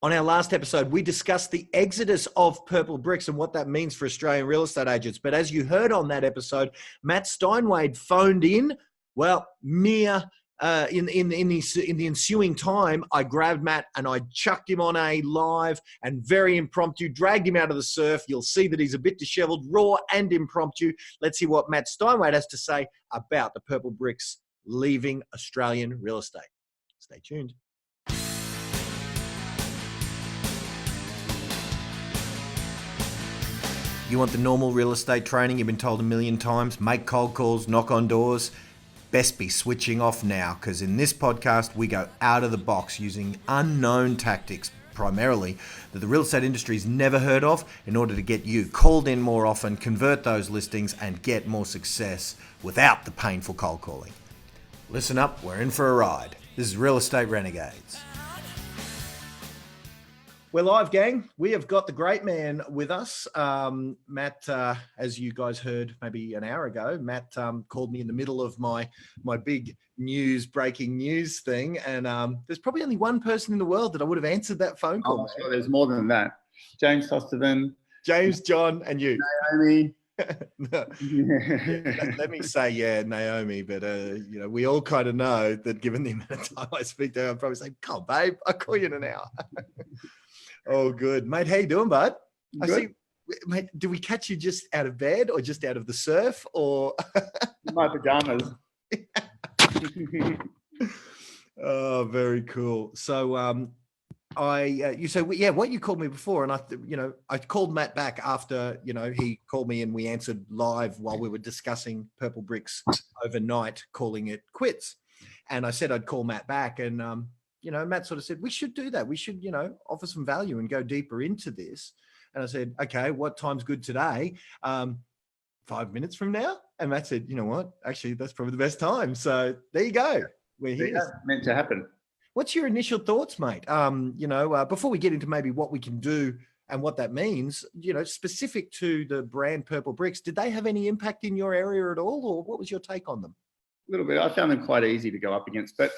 On our last episode, we discussed the exodus of purple bricks and what that means for Australian real estate agents. But as you heard on that episode, Matt Steinwede phoned in. Well, in the ensuing time, I grabbed Matt and I chucked him on a live and very impromptu, dragged him out of the surf. You'll see that he's a bit disheveled, raw and impromptu. Let's hear what Matt Steinwede has to say about the purple bricks leaving Australian real estate. Stay tuned. You want the normal real estate training you've been told a million times? Make cold calls, knock on doors. Best be switching off now, because in this podcast, we go out of the box using unknown tactics, primarily, that the real estate industry's never heard of, in order to get you called in more often, convert those listings, and get more success without the painful cold calling. Listen up, we're in for a ride. This is Real Estate Renegades. We're live, gang. We have got the great man with us. Matt, as you guys heard maybe an hour ago, Matt called me in the middle of my big breaking news thing. And there's probably only one person in the world that I would have answered that phone call. Oh, sure, there's more than that. James Tosterman. James, John, and you. Naomi. Let me say, Naomi, but we all kind of know that given the amount of time I speak to her, I'm probably saying, "Come on, babe, I'll call you in an hour." Oh, good. Mate, how you doing, bud? Good. I see, mate, do we catch you just out of bed or just out of the surf or? My pajamas. Oh, very cool. So you said, what you called me before, and I called Matt back after, he called me and we answered live while we were discussing purple bricks overnight, calling it quits. And I said I'd call Matt back, and Matt sort of said, we should do that. We should, offer some value and go deeper into this. And I said, okay, what time's good today? 5 minutes from now? And Matt said, you know what? Actually, that's probably the best time. So there you go. We're here. Yeah, meant to happen. What's your initial thoughts, mate? Before we get into maybe what we can do and what that means, specific to the brand Purple Bricks, did they have any impact in your area at all? Or what was your take on them? A little bit. I found them quite easy to go up against, but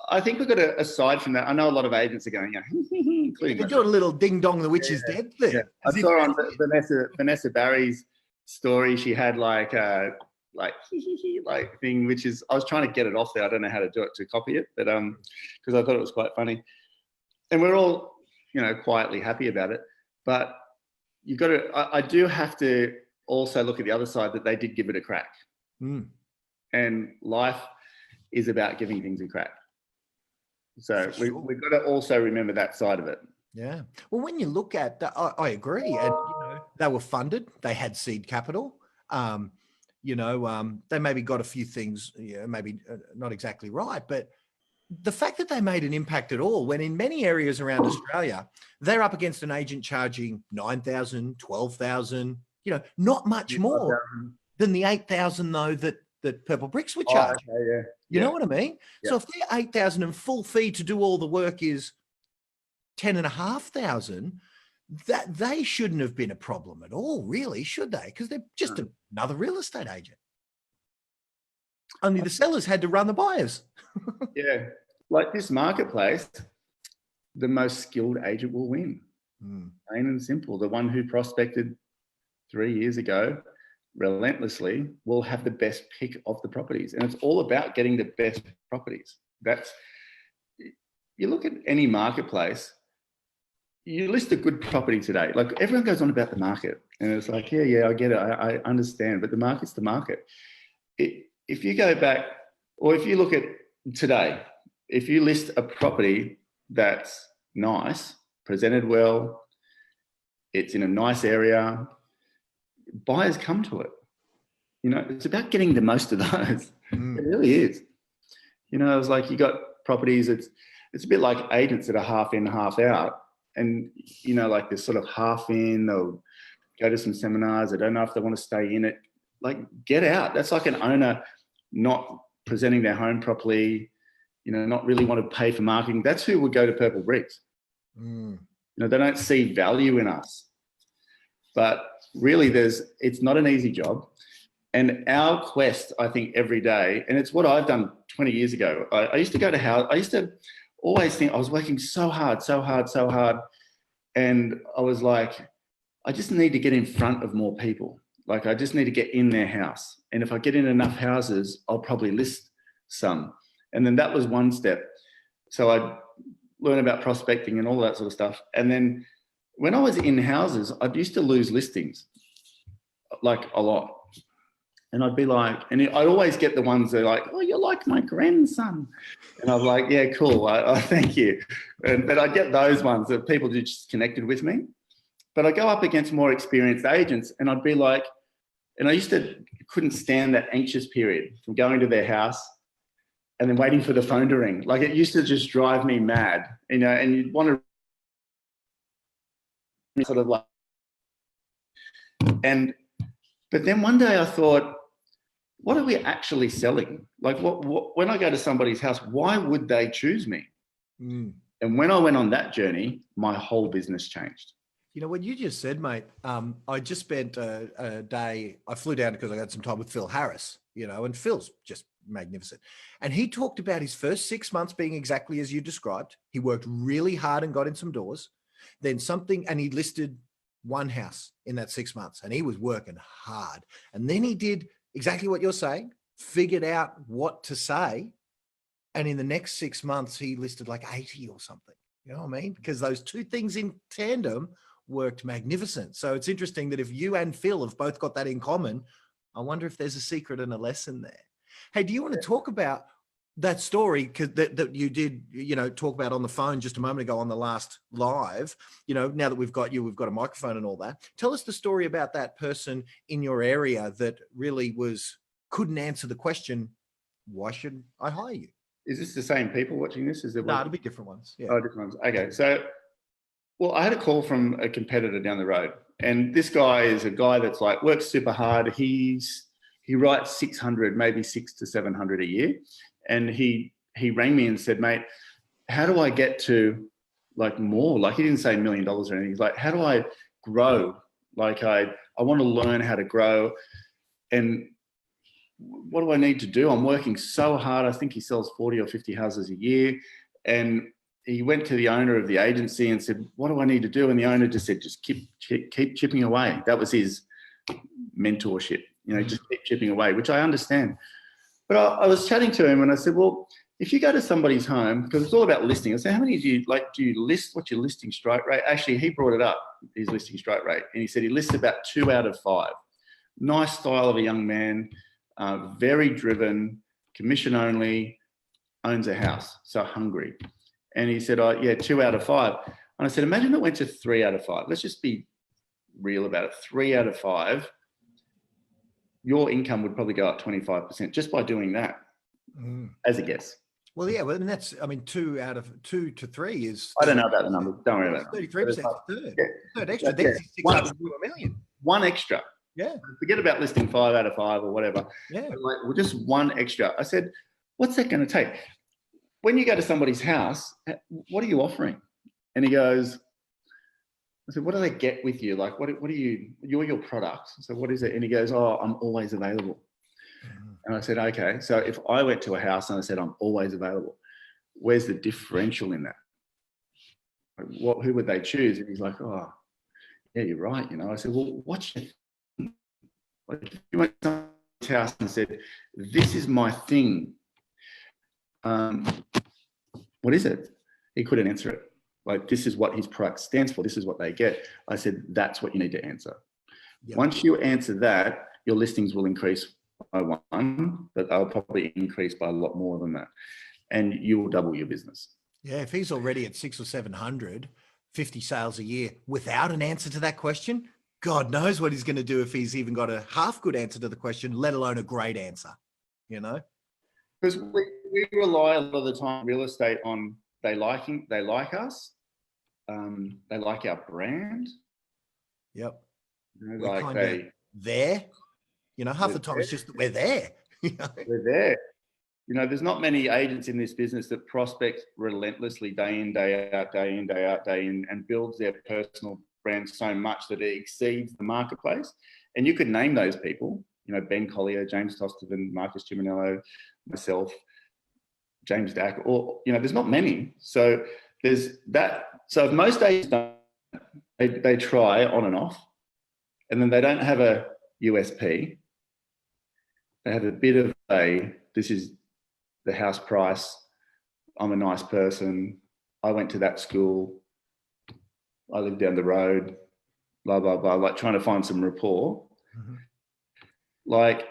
I think we've got to, aside from that, I know a lot of agents are going, including you're doing a little ding dong, the witch is dead there. Yeah. I saw on Vanessa Barry's story, she had like thing, which is, I was trying to get it off there. I don't know how to do it to copy it, but because I thought it was quite funny. And we're all, quietly happy about it. But you've got to, I do have to also look at the other side, that they did give it a crack. Mm. And life is about giving things a crack. So we've got to also remember that side of it. Yeah. Well, when you look at that, I agree. And, they were funded. They had seed capital. They maybe got a few things, maybe not exactly right. But the fact that they made an impact at all, when in many areas around Australia, they're up against an agent charging $9,000, $12,000, not much more than the $8,000, though, that Purple Bricks were charging. Oh, okay, yeah. You know what I mean? Yeah. So if they're $8,000 and full fee to do all the work is $10,500, that they shouldn't have been a problem at all, really, should they? Because they're just another real estate agent. Only the sellers had to run the buyers. Yeah, like this marketplace, the most skilled agent will win. Plain and simple. The one who prospected 3 years ago relentlessly will have the best pick of the properties, and it's all about getting the best properties. You look at any marketplace, you list a good property today, like everyone goes on about the market, and it's like, yeah, I get it, I understand, but the market's the market. If you go back, or if you look at today, if you list a property that's nice, presented well, it's in a nice area, buyers come to it. It's about getting the most of those. It really is. It's like you got properties, it's a bit like agents that are half in, half out. And, like they're sort of half in, they'll go to some seminars, they don't know if they want to stay in it. Like, get out. That's like an owner not presenting their home properly, not really want to pay for marketing. That's who would go to Purple Bricks. They don't see value in us. But really, it's not an easy job. And our quest, I think, every day, and it's what I've done 20 years ago. I used to go to house. I used to always think I was working so hard. And I was like, I just need to get in front of more people. Like, I just need to get in their house. And if I get in enough houses, I'll probably list some. And then that was one step. So I learned about prospecting and all that sort of stuff. And then when I was in houses, I used to lose listings, like a lot. And I'd be like, and I'd always get the ones that are like, oh, you're like my grandson. And I was like, yeah, cool. Thank you. But I get those ones that people just connected with me. But I go up against more experienced agents and I'd be like, and I couldn't stand that anxious period from going to their house and then waiting for the phone to ring. Like, it used to just drive me mad, you know, and you'd want to sort of like, but then one day I thought, what are we actually selling? Like, when I go to somebody's house, why would they choose me? And when I went on that journey, my whole business changed. You know, what you just said, mate, I just spent a day, I flew down because I had some time with Phil Harris, you know, and Phil's just magnificent. And he talked about his first 6 months being exactly as you described. He worked really hard and got in some doors, then and he listed one house in that 6 months and he was working hard. And then he did exactly what you're saying, figured out what to say. And in the next 6 months, he listed like 80 or something, you know what I mean? Because those two things in tandem worked magnificent. So it's interesting that if you and Phil have both got that in common, I wonder if there's a secret and a lesson there. Hey, do you want to talk about that story that you did, you know, talk about on the phone just a moment ago on the last live? You know, now that we've got you, we've got a microphone and all that. Tell us the story about that person in your area that really couldn't answer the question, why should I hire you? Is this the same people watching this? No, it'll be different ones. Yeah. Oh, different ones. Okay. So, well, I had a call from a competitor down the road, and this guy is a guy that's like works super hard. He writes 600, maybe 600 to 700 a year. And he rang me and said, mate, how do I get to like more? Like, he didn't say $1 million or anything. He's like, how do I grow? Like, I want to learn how to grow. And what do I need to do? I'm working so hard. I think he sells 40 or 50 houses a year. And he went to the owner of the agency and said, what do I need to do? And the owner just said, just keep chipping away. That was his mentorship, you know, just keep chipping away, which I understand. But I was chatting to him and I said, well, if you go to somebody's home, because it's all about listing, I said, how many do you list? What's your listing strike rate? Actually, he brought it up, his listing strike rate. And he said he lists about 2 out of 5. Nice style of a young man, very driven, commission only, owns a house, so hungry. And he said, oh, yeah, 2 out of 5. And I said, imagine it went to 3 out of 5. Let's just be real about it. 3 out of 5. Your income would probably go up 25% just by doing that, as a guess. Well, yeah, well, and that's, I mean, 2 to 3 is. I don't know about the numbers. Don't worry about it. 33%. Third. Yeah. Third extra. Yeah. That's 600 to $1 million. One extra. Yeah. Forget about listing 5 out of 5 or whatever. Yeah. Like, well, just one extra. I said, what's that going to take? When you go to somebody's house, what are you offering? And he goes, I said, what do they get with you? Like, what are you're your product. So what is it? And he goes, oh, I'm always available. And I said, okay. So if I went to a house and I said, I'm always available, where's the differential in that? Like, who would they choose? And he's like, oh, yeah, you're right. You know, I said, well, what's your thing? Like, if you went to someone's house and said, this is my thing, what is it? He couldn't answer it. Like, this is what his product stands for. This is what they get. I said, that's what you need to answer. Yep. Once you answer that, your listings will increase by 1, but they'll probably increase by a lot more than that. And you will double your business. Yeah. If he's already at 600 or 700, 50 sales a year without an answer to that question, God knows what he's going to do if he's even got a half good answer to the question, let alone a great answer, you know? Because we rely a lot of the time real estate on they like us, they like our brand. Yep. You know, like there. You know, half the time it's just that we're there. You know? We're there. You know, there's not many agents in this business that prospect relentlessly day in, day out, day in, day out, day in, and builds their personal brand so much that it exceeds the marketplace. And you could name those people, you know, Ben Collier, James Tosterton, Marcus Chiminello, myself. James Dack, or, there's not many. So there's that. So if most agents don't, they try on and off, and then they don't have a USP. They have a bit of this is the house price. I'm a nice person. I went to that school. I live down the road, blah, blah, blah, like trying to find some rapport. Mm-hmm. Like,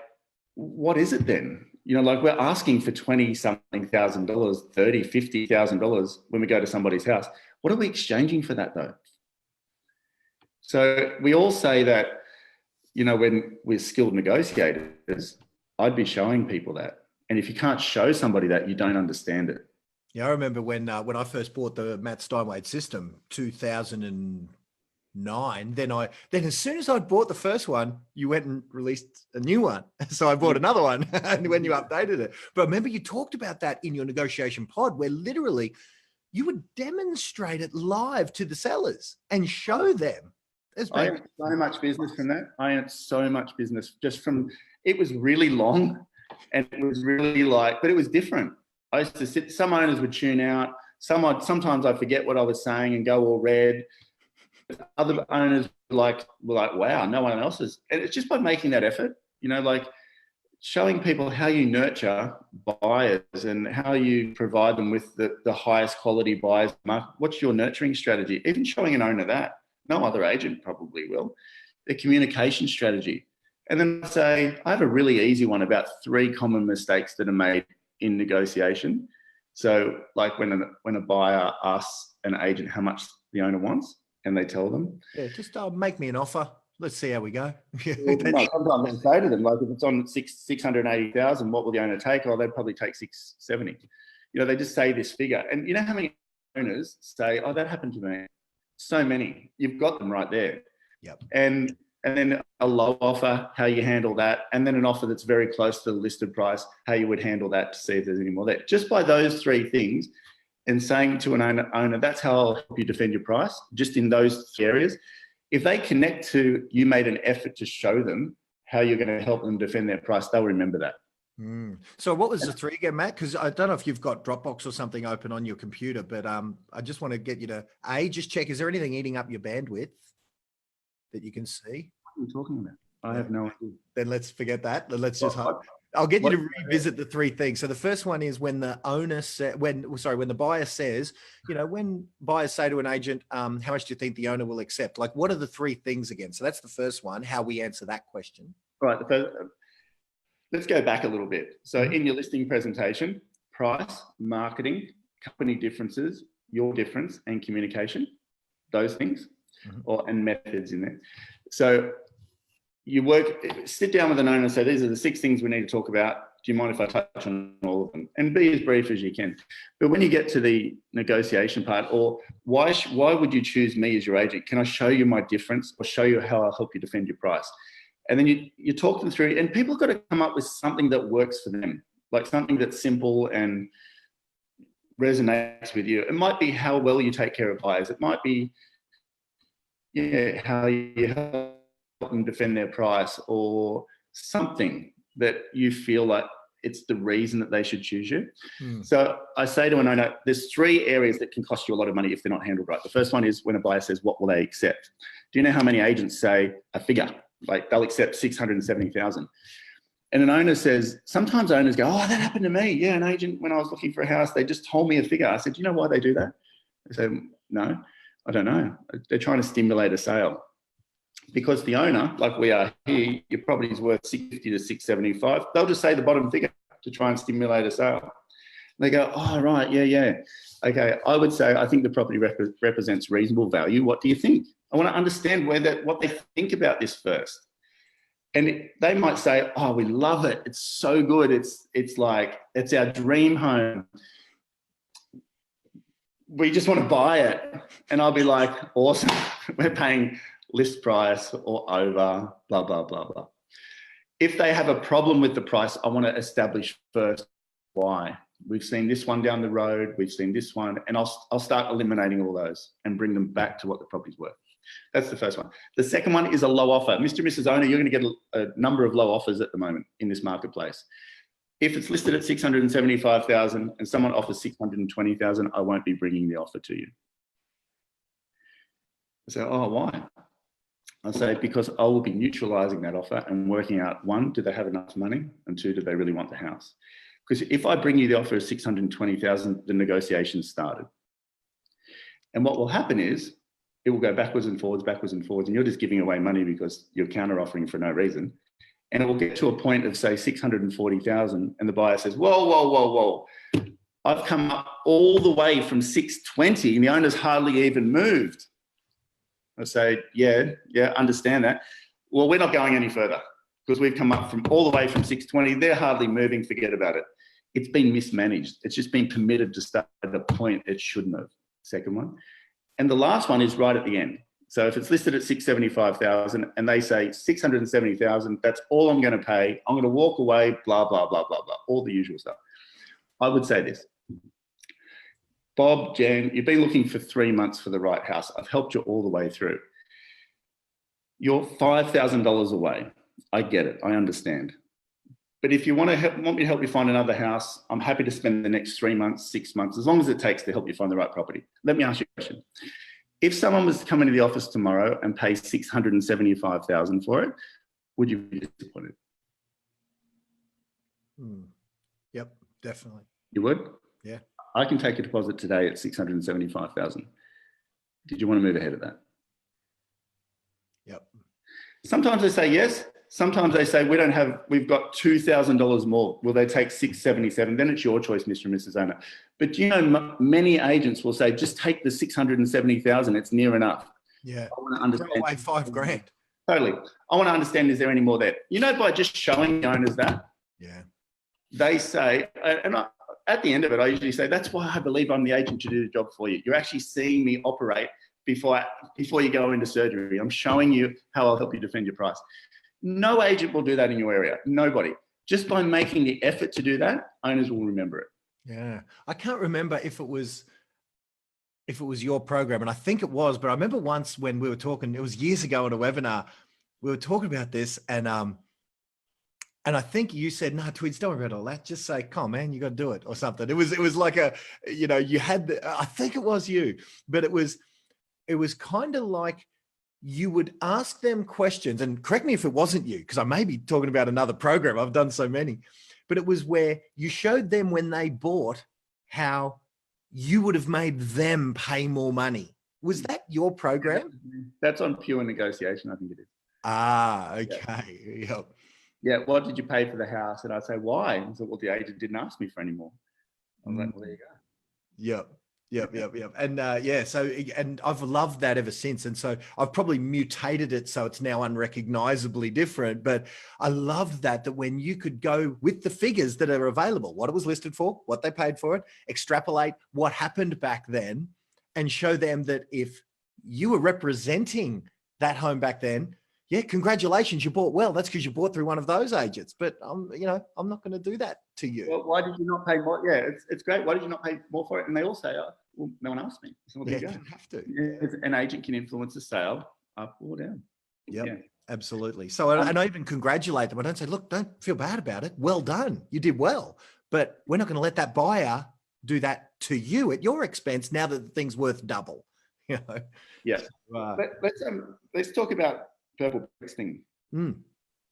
what is it then? Like we're asking for $20-something thousand, $30,000, $50,000 when we go to somebody's house. What are we exchanging for that though? So we all say that, when we're skilled negotiators, I'd be showing people that. And if you can't show somebody that, you don't understand it. Yeah, I remember when I first bought the Matt Steinwede system, 2009. Then as soon as I'd bought the first one, you went and released a new one. So I bought another one and when you updated it. But remember, you talked about that in your negotiation pod, where literally you would demonstrate it live to the sellers and show them. I earned so much business from that. I earned so much business just from, it was really long and it was really but it was different. I used to sit, some owners would tune out. Sometimes I forget what I was saying and go all red. Other owners were like, wow, no one else is. And it's just by making that effort, like showing people how you nurture buyers and how you provide them with the highest quality buyers. What's your nurturing strategy? Even showing an owner that. No other agent probably will. The communication strategy. And then I say, I have a really easy one about 3 common mistakes that are made in negotiation. So like when a buyer asks an agent how much the owner wants and they tell them. Yeah, just make me an offer. Let's see how we go. Sometimes I say to them, like if it's on 680,000, what will the owner take? Oh, they'd probably take 670. They just say this figure. And you know how many owners say, oh, that happened to me? So many. You've got them right there. Yep. And then a low offer, how you handle that, and then an offer that's very close to the listed price, how you would handle that to see if there's any more there. Just by those 3 things, and saying to an owner, that's how I'll help you defend your price, just in those areas. If they connect to, you made an effort to show them how you're going to help them defend their price, they'll remember that. So what was the 3 again, Matt? Because I don't know if you've got Dropbox or something open on your computer, but I just want to get you to just check, is there anything eating up your bandwidth that you can see? What are you talking about? I have no idea. Then let's forget that. Let's just I'll get you to revisit the 3 things. So the first one is when the when the buyer says, when buyers say to an agent, how much do you think the owner will accept? Like, what are the 3 things again? So that's the first one, how we answer that question. Right. Let's go back a little bit. So in your listing presentation, price, marketing, company differences, your difference, and communication, those things, and methods in there. So you sit down with an owner and say, these are the 6 things we need to talk about. Do you mind if I touch on all of them? And be as brief as you can. But when you get to the negotiation part, or why would you choose me as your agent? Can I show you my difference or show you how I'll help you defend your price? And then you talk them through, and people have got to come up with something that works for them, like something that's simple and resonates with you. It might be how well you take care of buyers. It might be, how you help them defend their price, or something that you feel like it's the reason that they should choose you. So I say to an owner, there's 3 areas that can cost you a lot of money if they're not handled right. The first one is when a buyer says, what will they accept? Do you know how many agents say a figure? Like they'll accept 670,000. And an owner says, sometimes owners go, oh, that happened to me. Yeah, an agent, when I was looking for a house, they just told me a figure. I said, do you know why they do that? They said, no, I don't know. They're trying to stimulate a sale. Because the owner, like we are here, your property is worth 650 to 675. They'll just say the bottom figure to try and stimulate a sale. They go, oh, right, yeah. Okay, I would say, I think the property represents reasonable value. What do you think? I want to understand what they think about this first. And they might say, oh, we love it. It's so good. It's like, it's our dream home. We just want to buy it. And I'll be like, awesome. We're paying list price or over, blah, blah, blah, blah. If they have a problem with the price, I want to establish first why. We've seen this one down the road. We've seen this one. And I'll start eliminating all those and bring them back to what the property's worth. That's the first one. The second one is a low offer. Mr. and Mrs. Owner, you're going to get a number of low offers at the moment in this marketplace. if it's listed at 675,000 and someone offers 620,000, I won't be bringing the offer to you. I say, oh, why? I say, because I will be neutralizing that offer and working out, one, do they have enough money? And two, do they really want the house? Because if I bring you the offer of 620,000, the negotiation started. And what will happen is it will go backwards and forwards, and you're just giving away money because you're counter offering for no reason. And it will get to a point of, say, 640,000, and the buyer says, whoa, whoa, whoa, whoa. I've come up all the way from 620 and the owner's hardly even moved. I say, yeah, understand that. Well, we're not going any further because we've come up from all the way from 620. They're hardly moving. Forget about it. It's been mismanaged. It's just been permitted to start at a point it shouldn't have. Second one. And the last one is right at the end. So if it's listed at 675,000 and they say 670,000, that's all I'm going to pay. I'm going to walk away, blah, blah, blah, blah, blah, all the usual stuff. I would say this. Bob, Jan, you've been looking for 3 months for the right house. I've helped you all the way through. You're $5,000 away. I get it. I understand. But if you want me to help you find another house, I'm happy to spend the next 3 months, 6 months, as long as it takes to help you find the right property. Let me ask you a question. If someone was to come into the office tomorrow and pay $675,000 for it, would you be disappointed? Yep, definitely. You would? Yeah. I can take a deposit today at 675,000. Did you want to move ahead of that? Yep. Sometimes they say yes. Sometimes they say, we've got $2,000 more. Will they take 677? Then it's your choice, Mr. and Mrs. Owner. But you know, many agents will say, just take the 670,000. It's near enough. Yeah. I want to understand. Throw away $5,000. Totally. I want to understand, is there any more there? You know, by just showing the owners that, yeah, they say, at the end of it, I usually say, that's why I believe I'm the agent to do the job for you. You're actually seeing me operate before you go into surgery. I'm showing you how I'll help you defend your price. No agent will do that in your area. Nobody. Just by making the effort to do that, owners will remember it. Yeah. I can't remember if it was your program, and I think it was, but I remember once when we were talking, it was years ago on a webinar, we were talking about this, and I think you said, no, Twids, don't worry about all that. Just say, come on, man, you got to do it or something. It was like you had I think it was you, but it was kind of like you would ask them questions, and correct me if it wasn't you, because I may be talking about another program. I've done so many, but it was where you showed them when they bought how you would have made them pay more money. Was that your program? That's on Pure Negotiation, I think it is. Ah, okay. Yeah. Yep. Yeah, what did you pay for the house? And I'd say, why? And so, well, the agent didn't ask me for any more. I was like, well, there you go. Yep. And and I've loved that ever since. And so I've probably mutated it so it's now unrecognizably different. But I love that when you could go with the figures that are available, what it was listed for, what they paid for it, extrapolate what happened back then, and show them that if you were representing that home back then, yeah, congratulations, you bought well. That's because you bought through one of those agents. But I'm not going to do that to you. Well, why did you not pay more? Yeah, it's great. Why did you not pay more for it? And they all say, oh, well, no one asked me. So, well, yeah, you don't have to. An agent can influence the sale up or down. Yep, yeah, absolutely. So, and I even congratulate them. I don't say, look, don't feel bad about it. Well done. You did well. But we're not going to let that buyer do that to you at your expense now that the thing's worth double. You know? Yeah. Let's talk about purple bricks thing.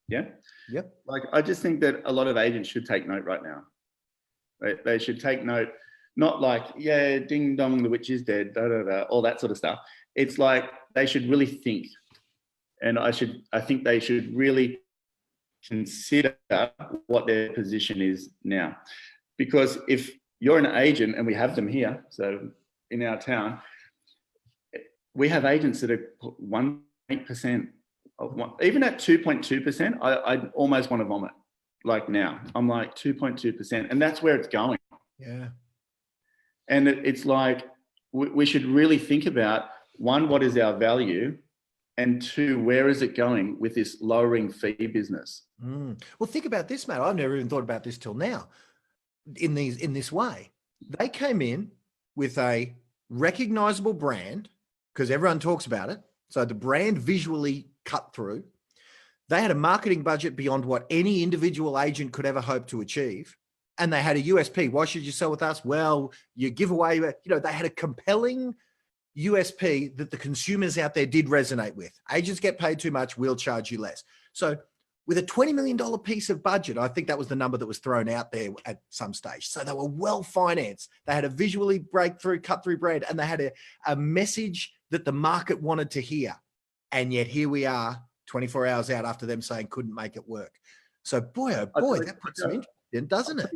Yeah. Yep. Like, I just think that a lot of agents should take note right now. They should take note, not like, yeah, ding dong, the witch is dead, da da da, all that sort of stuff. It's like they should really think, and I think they should really consider what their position is now, because if you're an agent, and we have them here, so in our town, we have agents that are 1.8%. Even at 2.2%, I almost want to vomit. Like now, I'm like 2.2%, and that's where it's going. Yeah. And it's like, we should really think about, one, what is our value? And two, where is it going with this lowering fee business? Well, think about this, mate. I've never even thought about this till now in this way. They came in with a recognizable brand because everyone talks about it. So the brand visually cut through. They had a marketing budget beyond what any individual agent could ever hope to achieve. and they had a USP. Why should you sell with us? Well, you give away, they had a compelling USP that the consumers out there did resonate with. Agents get paid too much, we'll charge you less. So with a $20 million piece of budget, I think that was the number that was thrown out there at some stage. So they were well financed. They had a visually cut through brand, and they had a message that the market wanted to hear. And yet here we are 24 hours out after them saying couldn't make it work. So boy, oh boy, that puts some interest in, doesn't it?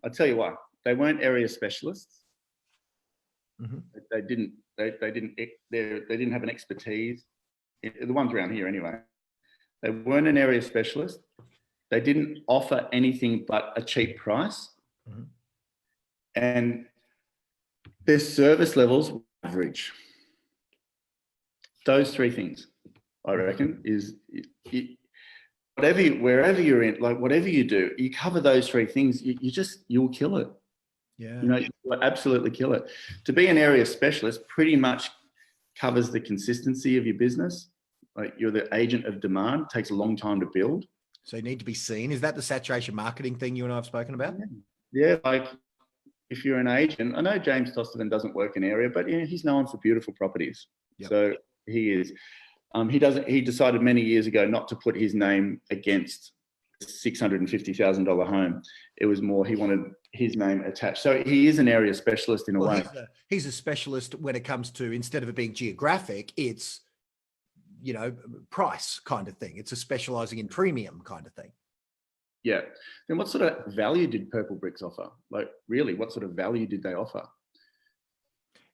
I'll tell you why. They weren't area specialists. Mm-hmm. They didn't have an expertise. The ones around here anyway. They weren't an area specialist. They didn't offer anything but a cheap price. Mm-hmm. And their service levels were average. Those three things, I reckon, is wherever you're in, like whatever you do, you cover those three things, you'll kill it. Yeah. You'll absolutely kill it. To be an area specialist pretty much covers the consistency of your business. Like you're the agent of demand. It takes a long time to build. So you need to be seen. Is that the saturation marketing thing you and I have spoken about? Yeah. Like if you're an agent, I know James Tosterman doesn't work in area, but he's known for beautiful properties. Yep. So he is. He decided many years ago not to put his name against a $650,000 home. It was more he wanted his name attached. So he is an area specialist in a way. He's a specialist when it comes to, instead of it being geographic, it's price kind of thing. It's a specializing in premium kind of thing. Yeah. Then what sort of value did Purple Bricks offer? Like really, what sort of value did they offer?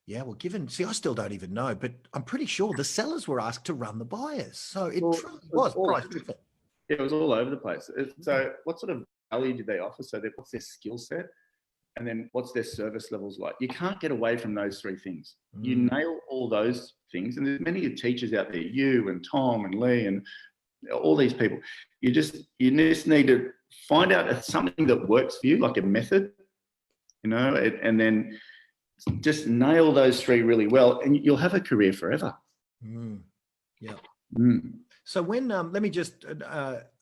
Yeah, well, I still don't even know, but I'm pretty sure the sellers were asked to run the buyers. So it truly was price driven. It was all over the place. So what sort of value did they offer? So what's their skill set? And then what's their service levels like? You can't get away from those three things. You nail all those things. And there's many teachers out there, you and Tom and Lee and all these people. You just need to find out something that works for you, like a method, and then just nail those three really well, and you'll have a career forever. Yeah. So when, let me just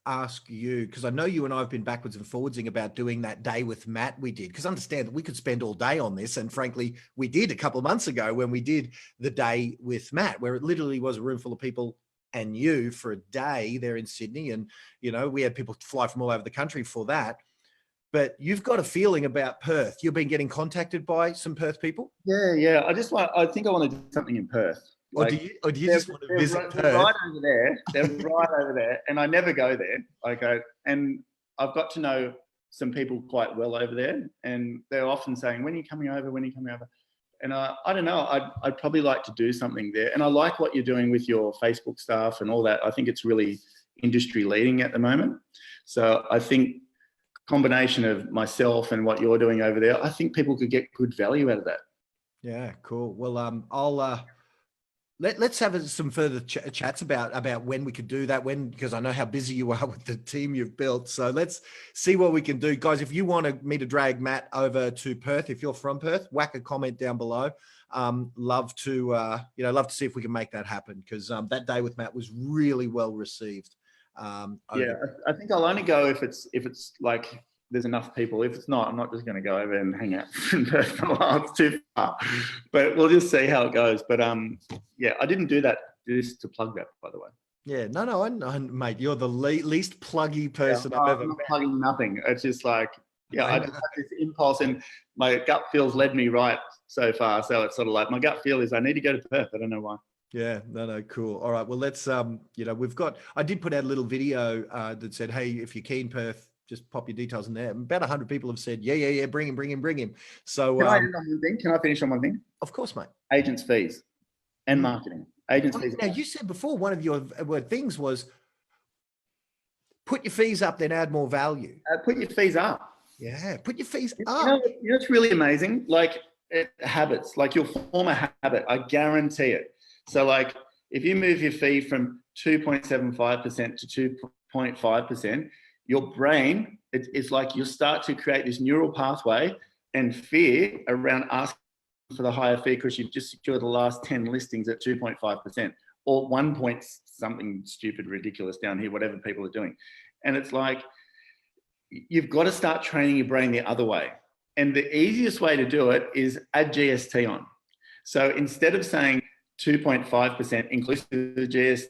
ask you, because I know you and I have been backwards and forwardsing about doing that day with Matt we did, because understand that we could spend all day on this. And frankly, we did a couple of months ago when we did the day with Matt, where it literally was a room full of people and you for a day there in Sydney. And, we had people fly from all over the country for that. But you've got a feeling about Perth. You've been getting contacted by some Perth people? Yeah. I think I want to do something in Perth. Or do you just want to visit Perth? They're right over there. They're right over there. And I never go there. And I've got to know some people quite well over there. And they're often saying, when are you coming over? When are you coming over? And I don't know, I'd probably like to do something there. And I like what you're doing with your Facebook stuff and all that. I think it's really industry leading at the moment. So I think combination of myself and what you're doing over there, I think people could get good value out of that. Yeah, cool. Well, I'll let's have some further chats about when we could do that, because I know how busy you are with the team you've built. So let's see what we can do, guys. If you want me to drag Matt over to Perth, if you're from Perth, whack a comment down below. Love to see if we can make that happen, because that day with Matt was really well received. I think I'll only go if it's like there's enough people. If it's not, I'm not just going to go over and hang out in Perth for a while. It's too far. But we'll just see how it goes. But I didn't do that just to plug that, by the way. Yeah, no, I mate, you're the least pluggy person I've ever met. I'm not plugging nothing. It's just like, I just have this impulse, and my gut feels led me right so far. So it's sort of like my gut feel is I need to go to Perth. I don't know why. Yeah, no, cool. All right, well, let's, I did put out a little video that said, hey, if you're keen, Perth, just pop your details in there. About 100 people have said, yeah, bring him. So can I end on one thing? Can I finish on one thing? Of course, mate. Agents' fees and marketing. Agents' fees. Now, you said before one of your things was put your fees up, then add more value. Put your fees up. Yeah, put your fees up. It's really amazing. Like habits, like you'll form a habit. I guarantee it. So like if you move your fee from 2.75% to 2.5%, your brain, it's like you'll start to create this neural pathway and fear around asking for the higher fee because you've just secured the last 10 listings at 2.5% or 1 point something stupid, ridiculous down here, whatever people are doing. And it's like, you've got to start training your brain the other way. And the easiest way to do it is add GST on. So instead of saying 2.5% inclusive of GST,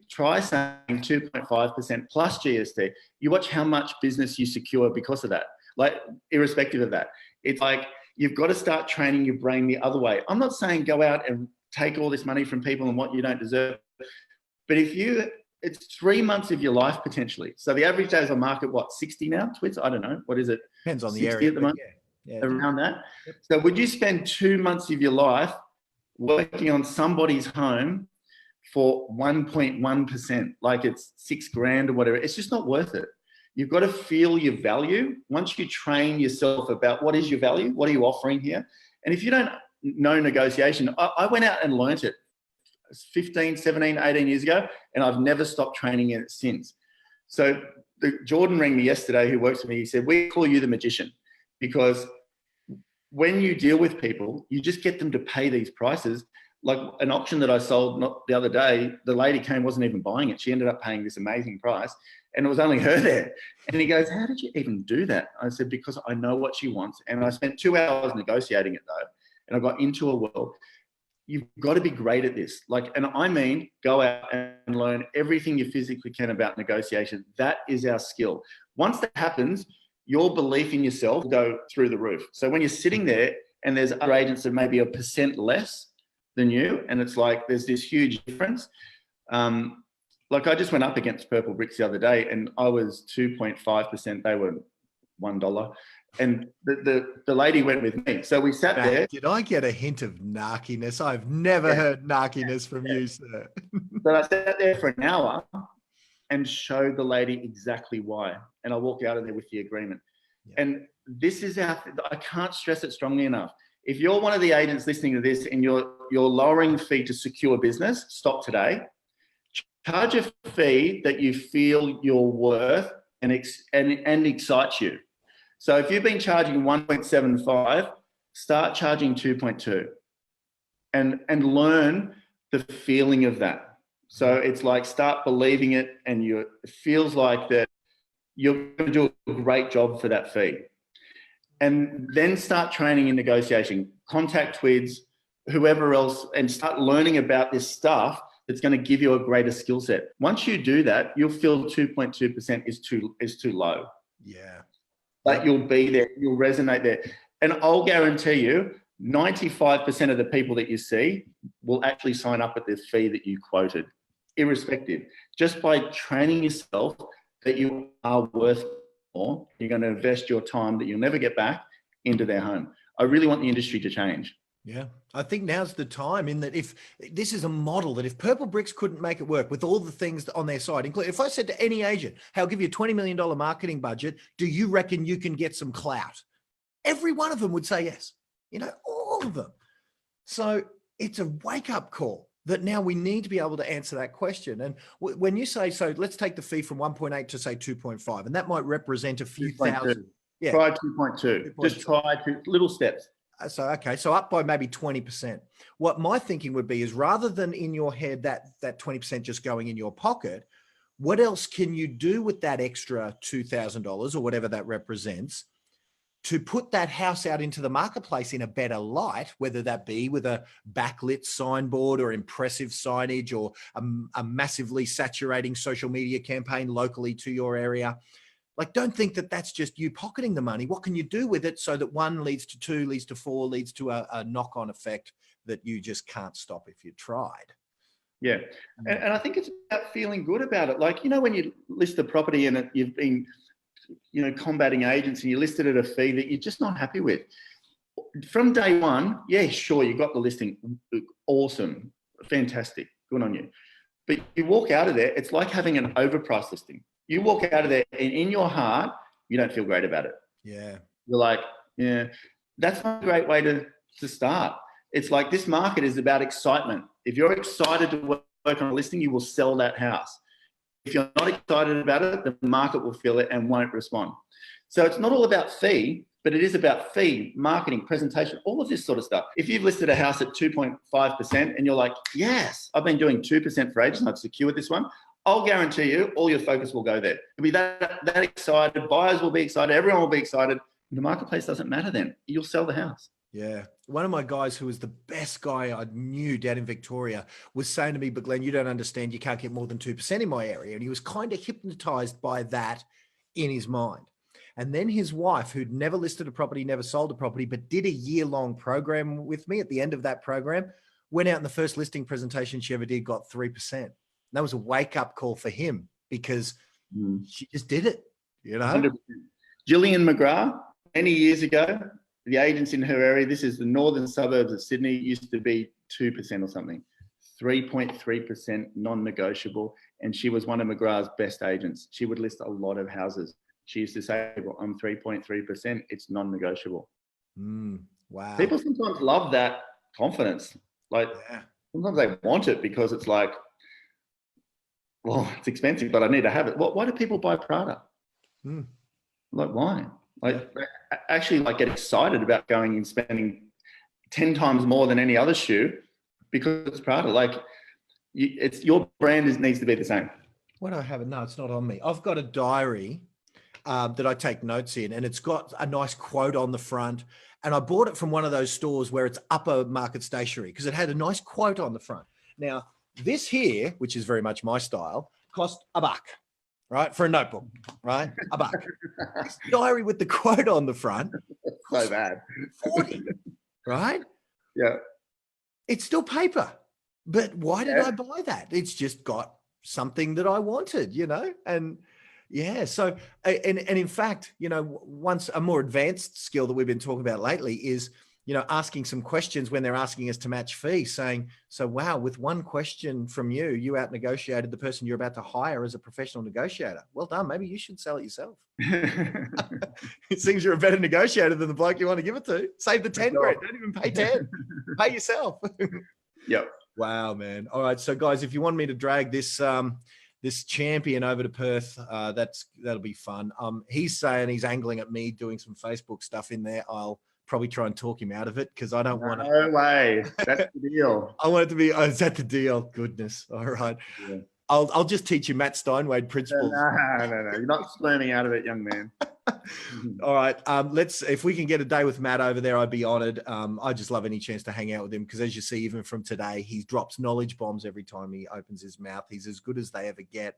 try saying 2.5% plus GST. You watch how much business you secure because of that, like irrespective of that. It's like, you've got to start training your brain the other way. I'm not saying go out and take all this money from people and what you don't deserve. But it's 3 months of your life potentially. So the average days on market, what, 60 now? Twits? I don't know. What is it? Depends on the 60 area. at the moment? Yeah. Around that. Yep. So would you spend 2 months of your life working on somebody's home for 1.1%, like it's $6,000 or whatever? It's just not worth it. You've got to feel your value. Once you train yourself about what is your value, what are you offering here? And if you don't know negotiation, I went out and learnt it 15, 17, 18 years ago, and I've never stopped training in it since. So Jordan rang me yesterday, who works with me. He said, we call you the magician, because when you deal with people, you just get them to pay these prices. Like an auction that I sold not the other day, the lady came, wasn't even buying it. She ended up paying this amazing price, and it was only her there. And he goes, how did you even do that? I said, because I know what she wants. And I spent 2 hours negotiating it though. And I got into a world. You've got to be great at this. Like, and I mean, go out and learn everything you physically can about negotiation. That is our skill. Once that happens, your belief in yourself will go through the roof. So when you're sitting there and there's other agents that may be 1% less than you, and it's like there's this huge difference. Like I just went up against Purple Bricks the other day, and I was 2.5%. They were $1, and the lady went with me. So we sat there. Did I get a hint of narkiness? I've never heard narkiness from you, sir. But I sat there for an hour and showed the lady exactly why, and I walked out of there with the agreement. Yeah. And this is I can't stress it strongly enough. If you're one of the agents listening to this and you're lowering the fee to secure business, stop today. Charge a fee that you feel you're worth and excites you. So if you've been charging 1.75, start charging 2.2 and learn the feeling of that. So it's like, start believing it, and it feels like that you're going to do a great job for that fee. And then start training in negotiation, contact Twids, whoever else, and start learning about this stuff that's going to give you a greater skill set. Once you do that, you'll feel 2.2% is too low. Yeah. But you'll be there, you'll resonate there. And I'll guarantee you, 95% of the people that you see will actually sign up at the fee that you quoted, irrespective. Just by training yourself that you are worth more, you're going to invest your time that you'll never get back into their home. I really want the industry to change. Yeah, I think now's the time, in that if this is a model that if Purple Bricks couldn't make it work with all the things on their side, including if I said to any agent, hey, I'll give you a $20 million marketing budget, do you reckon you can get some clout? Every one of them would say yes, all of them. So it's a wake-up call that now we need to be able to answer that question. And when you say, so let's take the fee from 1.8 to say 2.5, and that might represent a few 2.2. thousand. Yeah. Try 2.2. Just try little steps. So, okay, so up by maybe 20%. What my thinking would be is, rather than in your head that 20% just going in your pocket, what else can you do with that extra $2,000 or whatever that represents to put that house out into the marketplace in a better light, whether that be with a backlit signboard or impressive signage or a massively saturating social media campaign locally to your area? Like, don't think that that's just you pocketing the money. What can you do with it so that 1 leads to 2, leads to 4, leads to a knock-on effect that you just can't stop if you tried? Yeah. And I think it's about feeling good about it. Like, when you list a property and you've been, combating agents and you listed at a fee that you're just not happy with. From day one, yeah, sure, you got the listing. Awesome. Fantastic. Good on you. But you walk out of there, it's like having an overpriced listing. You walk out of there and in your heart, you don't feel great about it. Yeah. You're like, yeah, that's not a great way to start. It's like, this market is about excitement. If you're excited to work on a listing, you will sell that house. If you're not excited about it, the market will feel it and won't respond. So it's not all about fee, but it is about fee, marketing, presentation, all of this sort of stuff. If you've listed a house at 2.5% and you're like, yes, I've been doing 2% for ages and I've secured this one, I'll guarantee you all your focus will go there. You'll be that excited. Buyers will be excited. Everyone will be excited. The marketplace doesn't matter then. You'll sell the house. Yeah. One of my guys who was the best guy I knew down in Victoria was saying to me, but Glenn, you don't understand. You can't get more than 2% in my area. And he was kind of hypnotized by that in his mind. And then his wife, who'd never listed a property, never sold a property, but did a year-long program with me, at the end of that program, went out in the first listing presentation she ever did, got 3%. And that was a wake-up call for him because she just did it, you know? 100%. Gillian McGrath, many years ago, the agents in her area, this is the northern suburbs of Sydney, used to be 2% or something, 3.3% non-negotiable. And she was one of McGrath's best agents. She would list a lot of houses. She used to say, well, I'm 3.3%, it's non-negotiable. Wow. People sometimes love that confidence. Like sometimes they want it because it's like, well, it's expensive, but I need to have it. Well, why do people buy Prada? Like, why? Like, actually, like, get excited about going and spending 10 times more than any other shoe because it's Prada. Like, it's your brand needs to be the same. What do I have? No, it's not on me. I've got a diary that I take notes in, and it's got a nice quote on the front. And I bought it from one of those stores where it's upper market stationery because it had a nice quote on the front. Now, this here, which is very much my style, cost $1, right? For a notebook, right? $1. This diary with the quote on the front. So bad. 40, right? Yeah. It's still paper. But why did I buy that? It's just got something that I wanted, you know? And yeah, so, and in fact, you know, once a more advanced skill that we've been talking about lately is, you know, asking some questions when they're asking us to match fees, saying, so, wow, with one question from you, you out negotiated the person you're about to hire as a professional negotiator. Well done. Maybe you should sell it yourself. It seems you're a better negotiator than the bloke you want to give it to. Save the 10 grand. Don't even pay 10. Pay yourself. Yep. Wow, man. All right. So guys, if you want me to drag this, this champion over to Perth, that'll be fun. He's saying he's angling at me doing some Facebook stuff in there. I'll probably try and talk him out of it because I don't want to. No way. That's the deal. I want it to be, oh, is that the deal? Goodness. All right. Yeah. I'll just teach you Matt Steinwede principles. No. You're not learning out of it, young man. All right. If we can get a day with Matt over there, I'd be honored. I just love any chance to hang out with him because as you see, even from today, he drops knowledge bombs every time he opens his mouth. He's as good as they ever get.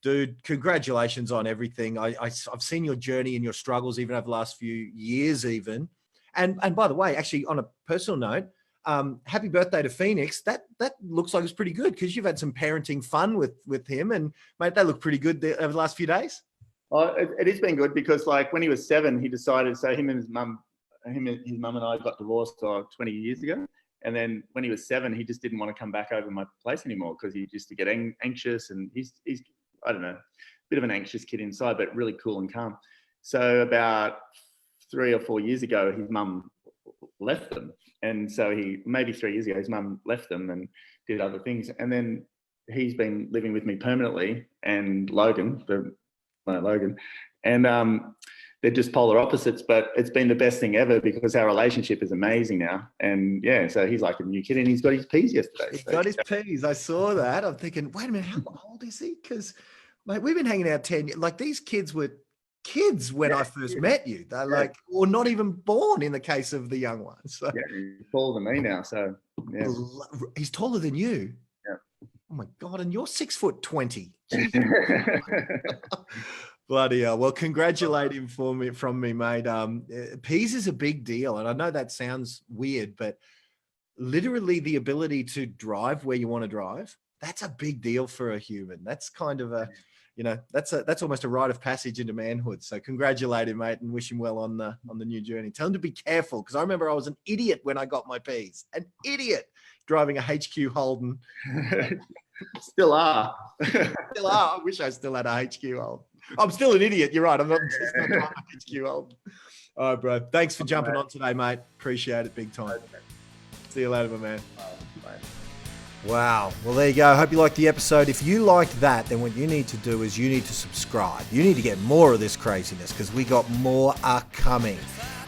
Dude, congratulations on everything. I've seen your journey and your struggles even over the last few years even. And by the way, actually on a personal note, happy birthday to Phoenix. That looks like it's pretty good because you've had some parenting fun with him and mate, they look pretty good over the last few days. Oh, it has been good because like when he was 7, he decided, so him and his mum and I got divorced 20 years ago. And then when he was 7, he just didn't want to come back over my place anymore because he used to get anxious and he's, I don't know, a bit of an anxious kid inside, but really cool and calm. So about 3 or 4 years ago, his mum left them. And so maybe 3 years ago, his mum left them and did other things. And then he's been living with me permanently and Logan, and they're just polar opposites, but it's been the best thing ever because our relationship is amazing now. And yeah, so he's like a new kid and he's got his P's yesterday. He got his P's. I saw that. I'm thinking, wait a minute, how old is he? Because mate, we've been hanging out 10 years. Like these kids were kids when I first met you. They're like, or not even born in the case of the young ones. So. Yeah, he's taller than me now. So yeah. He's taller than you. Yeah. Oh my God. And you're 6'20". Bloody hell. Well, congratulate him from me, mate. Peas is a big deal. And I know that sounds weird, but literally the ability to drive where you want to drive, that's a big deal for a human. That's kind of that's almost a rite of passage into manhood. So congratulate him, mate, and wish him well on the new journey. Tell him to be careful because I remember I was an idiot when I got my P's. An idiot driving a HQ Holden. Still are. Still are. I wish I still had a HQ Holden. I'm still an idiot. You're right. I'm not driving a HQ Holden. All right, bro. Thanks for jumping on today, mate. Appreciate it big time. See you later, my man. Bye. Wow. Well, there you go. I hope you liked the episode. If you liked that, then what you need to do is you need to subscribe. You need to get more of this craziness because we got more coming.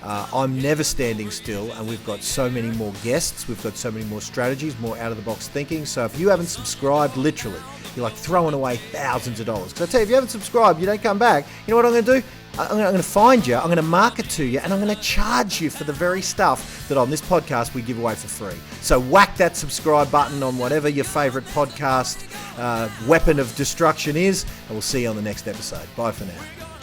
I'm never standing still, and we've got so many more guests. We've got so many more strategies, more out-of-the-box thinking. So if you haven't subscribed, literally, you're like throwing away thousands of dollars. Because I tell you, if you haven't subscribed, you don't come back, you know what I'm going to do? I'm going to find you, I'm going to market to you, and I'm going to charge you for the very stuff that on this podcast we give away for free. So whack that subscribe button on whatever your favorite podcast weapon of destruction is, and we'll see you on the next episode. Bye for now.